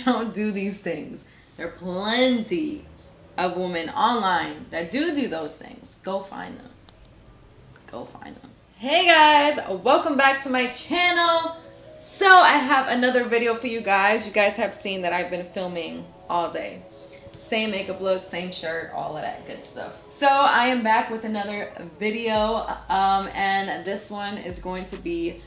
don't do these things. There are plenty of women online that do those things. Go find them. Go find them. Hey guys, welcome back to my channel. So I have another video for you guys. You guys have seen that I've been filming all day. Same makeup look, same shirt, all of that good stuff. So I am back with another video, and this one is going to be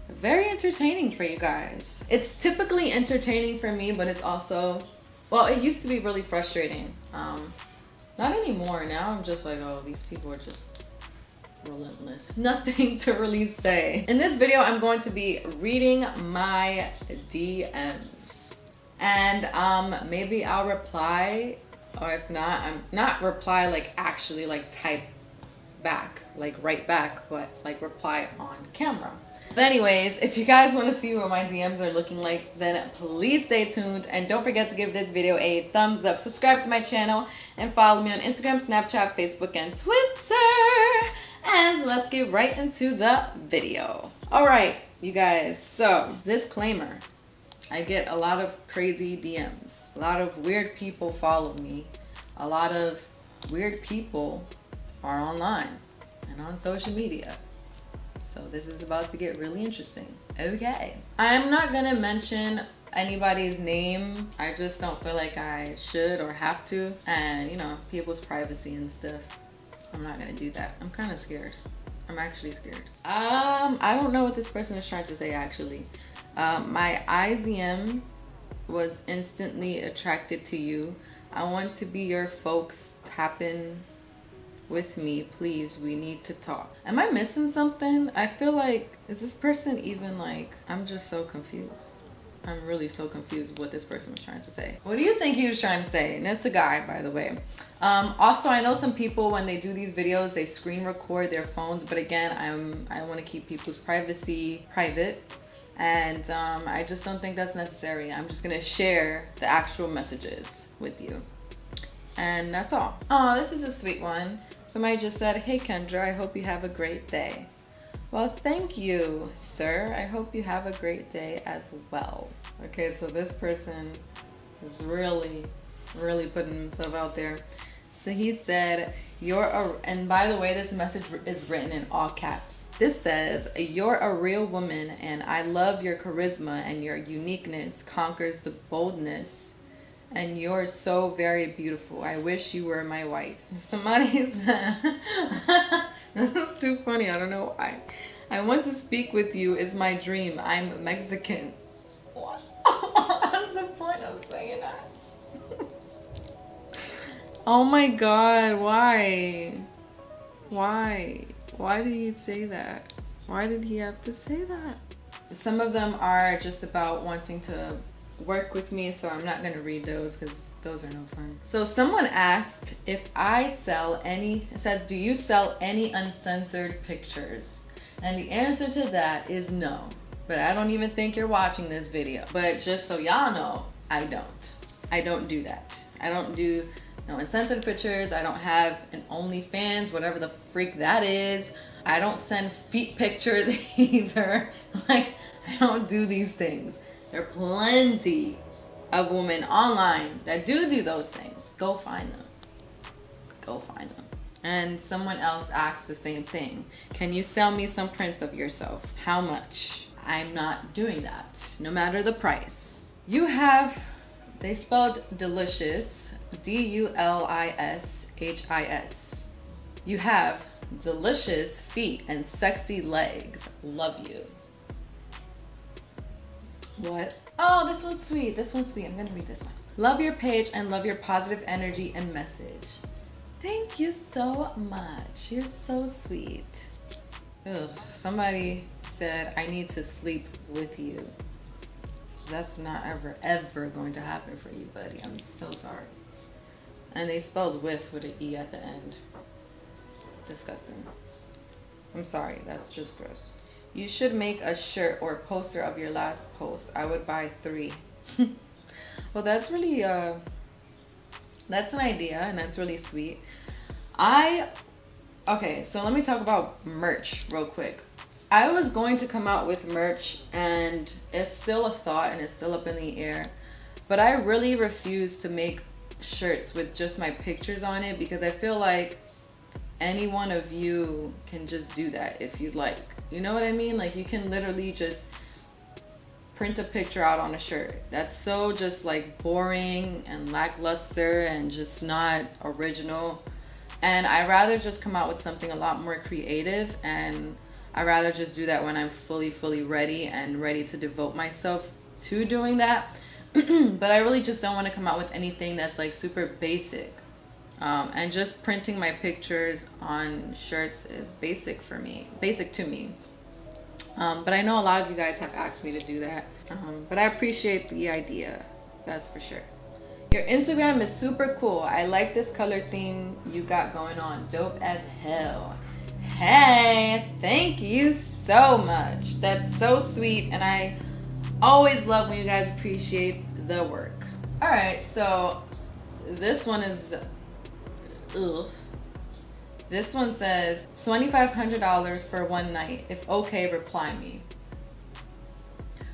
very entertaining for you guys. It's typically entertaining for me, but it's also, well, it used to be really frustrating. Not anymore. Now I'm just like, oh, these people are just relentless. Nothing to really say. In this video, I'm going to be reading my DMs. And maybe I'll reply, or if not, I'm not reply like actually like type back, like write back, but like reply on camera. But anyways, if you guys want to see what my DMs are looking like, then please stay tuned. And don't forget to give this video a thumbs up, subscribe to my channel, and follow me on Instagram, Snapchat, Facebook, and Twitter. And let's get right into the video. All right, you guys, so disclaimer. I get a lot of crazy DMs. A lot of weird people follow me. A lot of weird people are online and on social media. So this is about to get really interesting. Okay. I'm not gonna mention anybody's name. I just don't feel like I should or have to. And you know, people's privacy and stuff. I'm not gonna do that. I'm kind of scared. I'm actually scared. I don't know what this person is trying to say actually. My IZM was instantly attracted to you. I want to be your folks. Tap in with me, please. We need to talk. Am I missing something? I feel like, is this person even like, I'm just so confused. I'm really so confused what this person was trying to say. What do you think he was trying to say? And it's a guy, by the way. Also, I know some people, when they do these videos, they screen record their phones. But again, I want to keep people's privacy private. And I just don't think that's necessary. I'm just gonna share the actual messages with you. And that's all. Oh, this is a sweet one. Somebody just said, hey Kendra, I hope you have a great day. Well, thank you, sir. I hope you have a great day as well. Okay, so this person is really putting himself out there. So he said, and by the way, this message is written in all caps. This says, you're a real woman and I love your charisma and your uniqueness conquers the boldness and you're so very beautiful. I wish you were my wife. Somebody said, this is too funny. I don't know why. I want to speak with you. It's my dream. I'm Mexican. What? What's the point of saying that? Oh my God, why? Why? Why did he say that? Why did he have to say that? Some of them are just about wanting to work with me, so I'm not gonna read those because those are no fun. So someone asked if I sell any, it says, do you sell any uncensored pictures? And the answer to that is no. But I don't even think you're watching this video. But just so y'all know, I don't. I don't do that. I don't do no uncensored pictures. I don't have an OnlyFans, whatever the freak that is. I don't send feet pictures either. Like, I don't do these things. There are plenty of women online that do those things. Go find them. Go find them. And someone else asked the same thing. Can you sell me some prints of yourself? How much? I'm not doing that, no matter the price. You have, they spelled delicious, D-U-L-I-S-H-I-S. You have delicious feet and sexy legs. Love you. What? Oh, this one's sweet. This one's sweet. I'm gonna read this one. Love your page and love your positive energy and message. Thank you so much. You're so sweet. Ugh, somebody said I need to sleep with you. That's not ever going to happen for you, buddy. I'm so sorry. And they spelled with an E at the end. Disgusting. I'm sorry, that's just gross. You should make a shirt or poster of your last post. I would buy 3. Well, that's really, that's an idea and that's really sweet. Okay, so let me talk about merch real quick. I was going to come out with merch and it's still a thought and it's still up in the air. But I really refuse to make shirts with just my pictures on it, because I feel like any one of you can just do that if you'd like. You know what I mean? Like, you can literally just print a picture out on a shirt. That's so just like boring and lackluster and just not original. And I'd rather just come out with something a lot more creative, and I'd rather just do that when I'm fully ready and ready to devote myself to doing that. But I really just don't want to come out with anything that's like super basic. And just printing my pictures on shirts is basic to me. But I know a lot of you guys have asked me to do that. But I appreciate the idea, that's for sure. Your Instagram is super cool. I like this color theme you got going on. Dope as hell. Hey, thank you so much. That's so sweet, and I always love when you guys appreciate the work. All right, so this one is, this one says $2,500 for one night. If okay, reply me.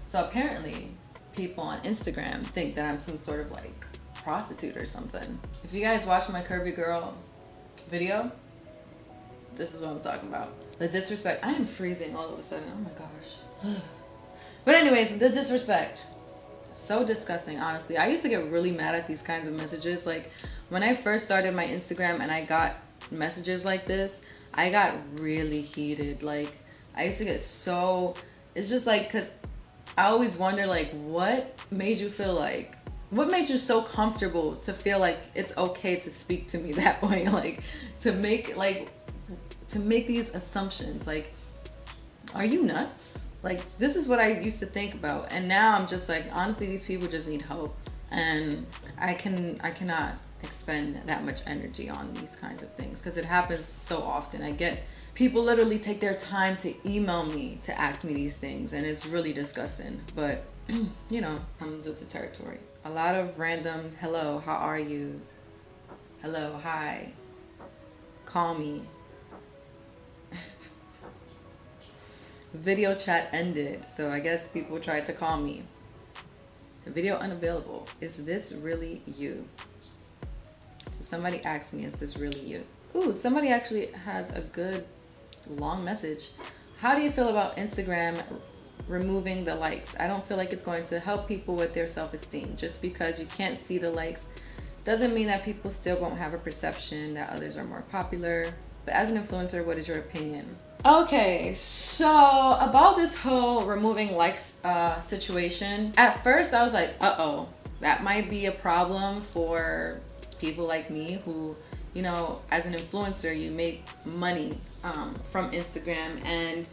So apparently people on Instagram think that I'm some sort of like prostitute or something. If you guys watch my Curvy Girl video, this is what I'm talking about. The disrespect. I am freezing all of a sudden. Oh my gosh. But anyways, the disrespect. So disgusting, honestly. I used to get really mad at these kinds of messages. Like, when I first started my Instagram and I got messages like this, I got really heated. Like, I used to get so, it's just like, because I always wonder, like, what made you feel like, what made you so comfortable to feel like it's okay to speak to me that way? Like, to make these assumptions. Like, are you nuts? Like, this is what I used to think about. And now I'm just like, honestly, these people just need help. And I cannot expend that much energy on these kinds of things, because it happens so often. I get people literally take their time to email me to ask me these things, and it's really disgusting. But you know, comes with the territory. A lot of random hello, how are you, hello, hi, call me. Video chat ended, so I guess people tried to call me. Video unavailable. Is this really you? Somebody asked me, is this really you? Ooh, somebody actually has a good long message. How do you feel about Instagram removing the likes? I don't feel like it's going to help people with their self-esteem. Just because you can't see the likes doesn't mean that people still won't have a perception that others are more popular. But as an influencer, what is your opinion? Okay, so about this whole removing likes situation, at first I was like, uh-oh, that might be a problem for people like me who, you know, as an influencer, you make money from Instagram, and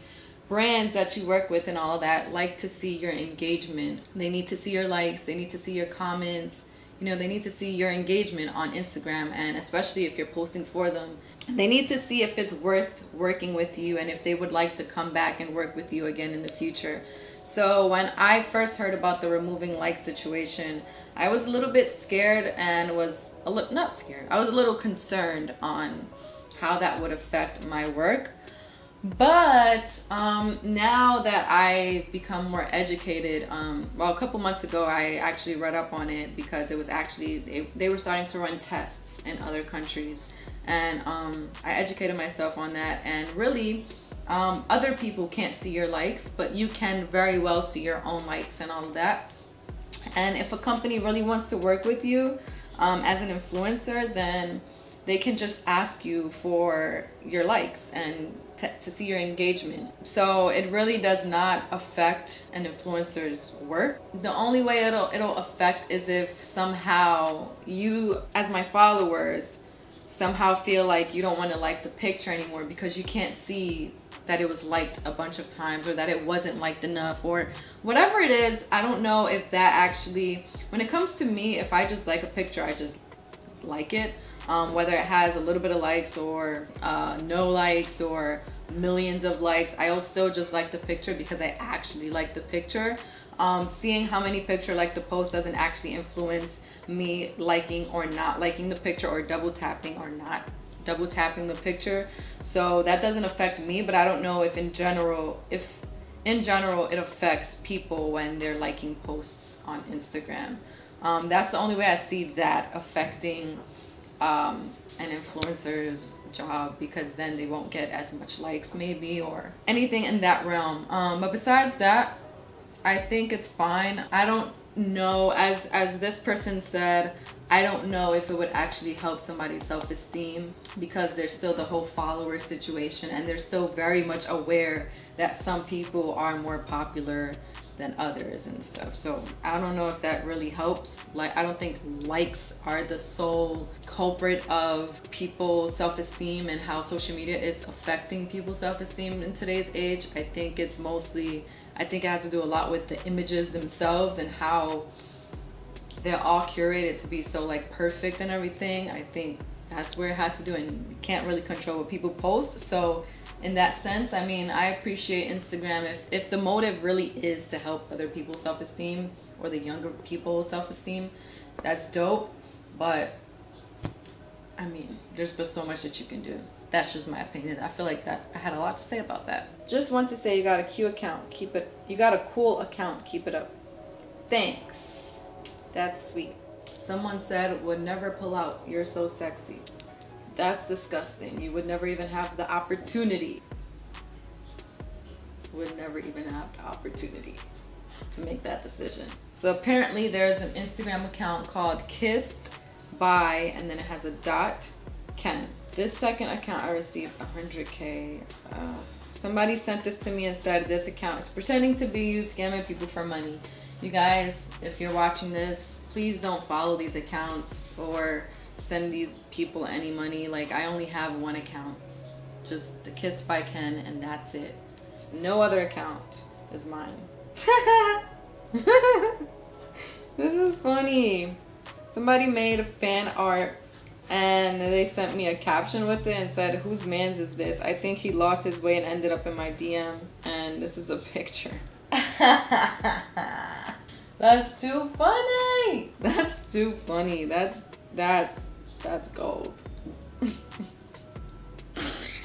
brands that you work with and all of that like to see your engagement. They need to see your likes, they need to see your comments, you know, they need to see your engagement on Instagram, and especially if you're posting for them. They need to see if it's worth working with you and if they would like to come back and work with you again in the future. So when I first heard about the removing like situation, I was a little bit scared and was not scared. I was a little concerned on how that would affect my work. But now that I've become more educated, well, a couple months ago I actually read up on it, because it was actually they were starting to run tests in other countries, and I educated myself on that. And really, other people can't see your likes, but you can very well see your own likes and all of that. And if a company really wants to work with you as an influencer, then they can just ask you for your likes and to see your engagement. So it really does not affect an influencer's work. The only way it'll affect is if somehow you, as my followers, somehow feel like you don't want to like the picture anymore because you can't see that it was liked a bunch of times, or that it wasn't liked enough, or whatever it is. I don't know if that actually, when it comes to me, if I just like a picture, I just like it. Whether it has a little bit of likes or no likes or millions of likes, I'll still just like the picture because I actually like the picture. Seeing how many pictures like the post doesn't actually influence me liking or not liking the picture, or double tapping or not double tapping the picture. So that doesn't affect me, but I don't know if in general it affects people when they're liking posts on Instagram. That's the only way I see that affecting an influencer's job, because then they won't get as much likes maybe or anything in that realm. But besides that, I think it's fine. I don't know, as this person said, I don't know if it would actually help somebody's self-esteem, because there's still the whole follower situation, and they're still very much aware that some people are more popular than others and stuff. So I don't know if that really helps. Like, I don't think likes are the sole culprit of people's self-esteem and how social media is affecting people's self-esteem in today's age. I think it's mostly, I think it has to do a lot with the images themselves and how they're all curated to be so like perfect and everything. I think that's where it has to do, and you can't really control what people post. So in that sense, I mean, I appreciate Instagram if the motive really is to help other people's self-esteem or the younger people's self-esteem. That's dope. But I mean, there's but so much that you can do. That's just my opinion. I feel like that I had a lot to say about that. Just want to say, you got a cute account, keep it. You got a cool account, keep it up. Thanks. That's sweet. Someone said, would never pull out. You're so sexy. That's disgusting. You would never even have the opportunity. Would never even have the opportunity to make that decision. So apparently there's an Instagram account called KissedBy, and then it has a .Ken. This second account I received 100K. Somebody sent this to me and said this account is pretending to be you, scamming people for money. You guys, if you're watching this, please don't follow these accounts or send these people any money. Like, I only have one account, just the KissedByKen, and that's it. No other account is mine. This is funny. Somebody made a fan art and they sent me a caption with it and said, whose man's is this? I think he lost his way and ended up in my DM. And this is the picture. That's too funny. That's too funny. That's gold.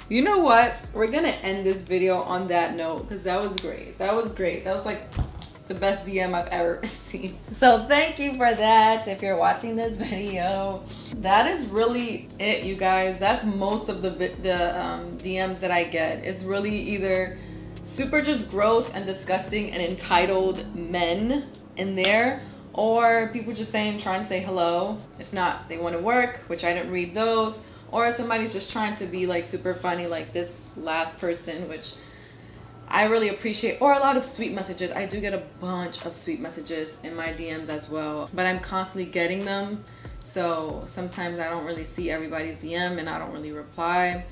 You know what? We're gonna end this video on that note, because that was great. That was great. That was like the best DM I've ever seen. So thank you for that. If you're watching this video, that is really it, you guys. That's most of the DMs that I get. It's really either super just gross and disgusting and entitled men in there, or people just trying to say hello. If not, they want to work, which I didn't read those, or somebody's just trying to be like super funny, like this last person, which I really appreciate, or a lot of sweet messages. I do get a bunch of sweet messages in my DMs as well, but I'm constantly getting them, so sometimes I don't really see everybody's DM and I don't really reply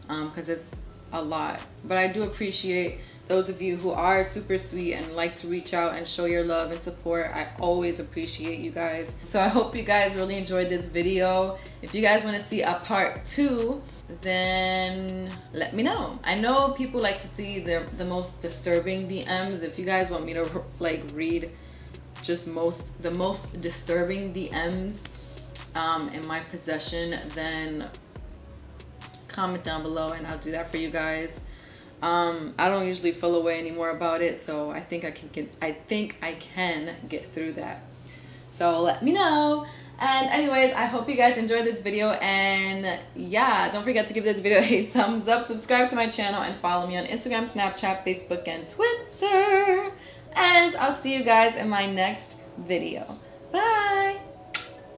because it's a lot. But I do appreciate those of you who are super sweet and like to reach out and show your love and support. I always appreciate you guys. So I hope you guys really enjoyed this video. If you guys want to see a part 2, then let me know. I know people like to see the most disturbing DMs. If you guys want me to like read just the most disturbing DMs in my possession, then comment down below and I'll do that for you guys. I don't usually feel away anymore about it, so I think I can get through that. So let me know. And anyways, I hope you guys enjoyed this video, and yeah, don't forget to give this video a thumbs up, subscribe to my channel, and follow me on Instagram, Snapchat, Facebook, and Twitter. And I'll see you guys in my next video.